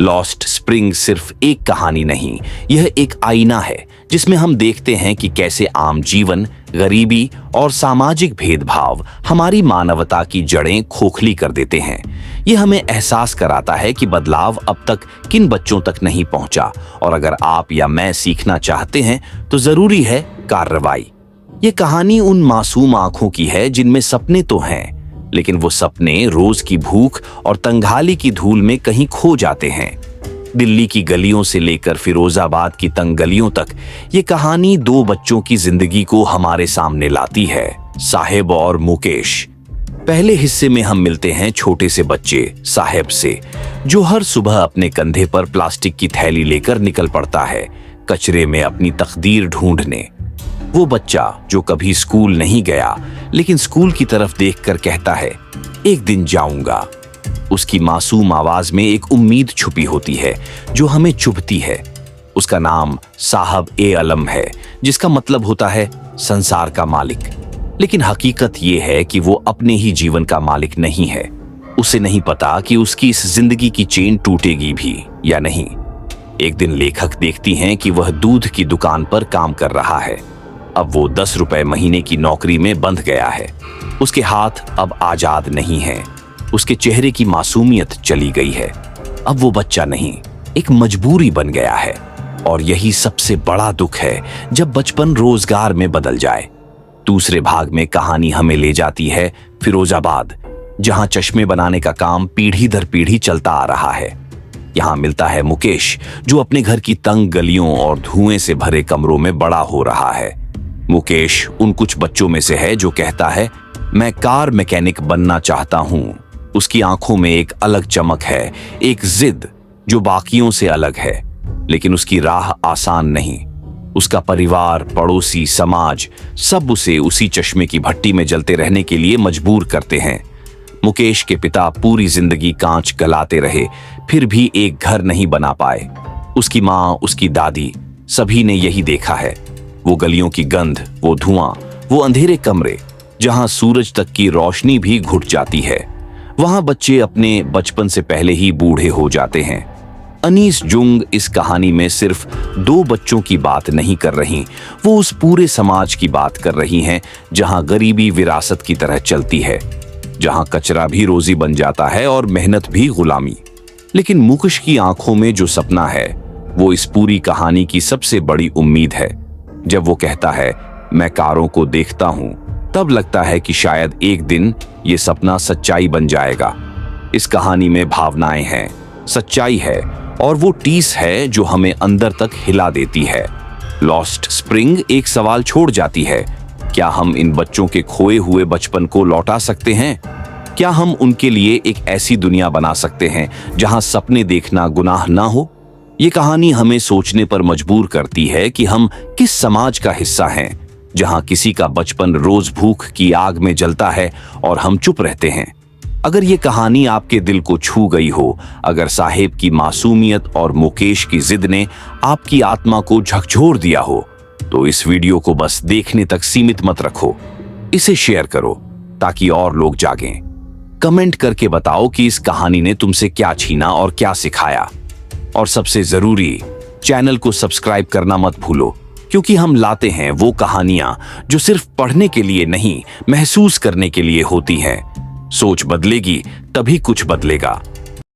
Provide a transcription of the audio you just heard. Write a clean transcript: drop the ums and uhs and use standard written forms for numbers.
Lost spring सिर्फ एक कहानी नहीं, यह एक आईना है जिसमें हम देखते हैं कि कैसे आम जीवन, गरीबी और सामाजिक भेदभाव हमारी मानवता की जड़ें खोखली कर देते हैं। यह हमें एहसास कराता है कि बदलाव अब तक किन बच्चों तक नहीं पहुंचा, और अगर आप या मैं सीखना चाहते हैं तो जरूरी है कार्रवाई। ये कहानी उन मासूम आंखों की है जिनमें सपने तो हैं, लेकिन वो सपने रोज की भूख और तंगहाली की धूल में कहीं खो जाते हैं। दिल्ली की गलियों से लेकर फिरोजाबाद की तंग गलियों तक ये कहानी दो बच्चों की जिंदगी को हमारे सामने लाती है, साहेब और मुकेश। पहले हिस्से में हम मिलते हैं छोटे से बच्चे साहेब से, जो हर सुबह अपने कंधे पर प्लास्टिक की थैली लेकर निकल पड़ता है कचरे में अपनी तकदीर ढूंढने। वो बच्चा जो कभी स्कूल नहीं गया, लेकिन स्कूल की तरफ देखकर कहता है, एक दिन जाऊंगा। उसकी मासूम आवाज में एक उम्मीद छुपी होती है जो हमें चुभती है। उसका नाम साहब ए अलम है, जिसका मतलब होता है संसार का मालिक। लेकिन हकीकत ये है कि वो अपने ही जीवन का मालिक नहीं है। उसे नहीं पता कि उसकी इस जिंदगी की चेन टूटेगी भी या नहीं। एक दिन लेखक देखती हैं कि वह दूध की दुकान पर काम कर रहा है। अब वो 10 रुपए महीने की नौकरी में बंध गया है। उसके हाथ अब आजाद नहीं हैं। उसके चेहरे की मासूमियत चली गई है। अब वो बच्चा नहीं, एक मजबूरी बन गया है। और यही सबसे बड़ा दुख है जब बचपन रोजगार में बदल जाए। दूसरे भाग में कहानी हमें ले जाती है फिरोजाबाद, जहां चश्मे बनाने का काम पीढ़ी दर पीढ़ी चलता आ रहा है। यहां मिलता है मुकेश, जो अपने घर की तंग गलियों और धुएं से भरे कमरों में बड़ा हो रहा है। मुकेश उन कुछ बच्चों में से है जो कहता है, मैं कार मैकेनिक बनना चाहता हूं। उसकी आंखों में एक अलग चमक है, एक जिद जो बाकियों से अलग है। लेकिन उसकी राह आसान नहीं। उसका परिवार, पड़ोसी, समाज सब उसे उसी चश्मे की भट्टी में जलते रहने के लिए मजबूर करते हैं। मुकेश के पिता पूरी जिंदगी कांच गलाते रहे, फिर भी एक घर नहीं बना पाए। उसकी माँ, उसकी दादी, सभी ने यही देखा है। वो गलियों की गंध, वो धुआं, वो अंधेरे कमरे जहां सूरज तक की रोशनी भी घुट जाती है। वहां बच्चे अपने बचपन से पहले ही बूढ़े हो जाते हैं। अनीस जुंग इस कहानी में सिर्फ 2 बच्चों की बात नहीं कर रही, वो उस पूरे समाज की बात कर रही हैं जहां गरीबी विरासत की तरह चलती है, जहां कचरा भी रोजी बन जाता है और मेहनत भी गुलामी। लेकिन मुकेश की आंखों में जो सपना है, वो इस पूरी कहानी की सबसे बड़ी उम्मीद है। जब वो कहता है, मैं कारों को देखता हूं, तब लगता है कि शायद एक दिन ये सपना सच्चाई बन जाएगा। इस कहानी में भावनाएं हैं, सच्चाई है, और वो टीस है जो हमें अंदर तक हिला देती है। लॉस्ट स्प्रिंग एक सवाल छोड़ जाती है, क्या हम इन बच्चों के खोए हुए बचपन को लौटा सकते हैं? क्या हम उनके लिए एक ऐसी दुनिया बना सकते हैं जहां सपने देखना गुनाह ना हो? ये कहानी हमें सोचने पर मजबूर करती है कि हम किस समाज का हिस्सा हैं, जहां किसी का बचपन रोज भूख की आग में जलता है और हम चुप रहते हैं। अगर ये कहानी आपके दिल को छू गई हो, अगर साहेब की मासूमियत और मुकेश की जिद ने आपकी आत्मा को झकझोर दिया हो, तो इस वीडियो को बस देखने तक सीमित मत रखो। इसे शेयर करो ताकि और लोग जागें। कमेंट करके बताओ कि इस कहानी ने तुमसे क्या छीना और क्या सिखाया। और सबसे जरूरी, चैनल को सब्सक्राइब करना मत भूलो, क्योंकि हम लाते हैं वो कहानियां जो सिर्फ पढ़ने के लिए नहीं, महसूस करने के लिए होती हैं। सोच बदलेगी तभी कुछ बदलेगा।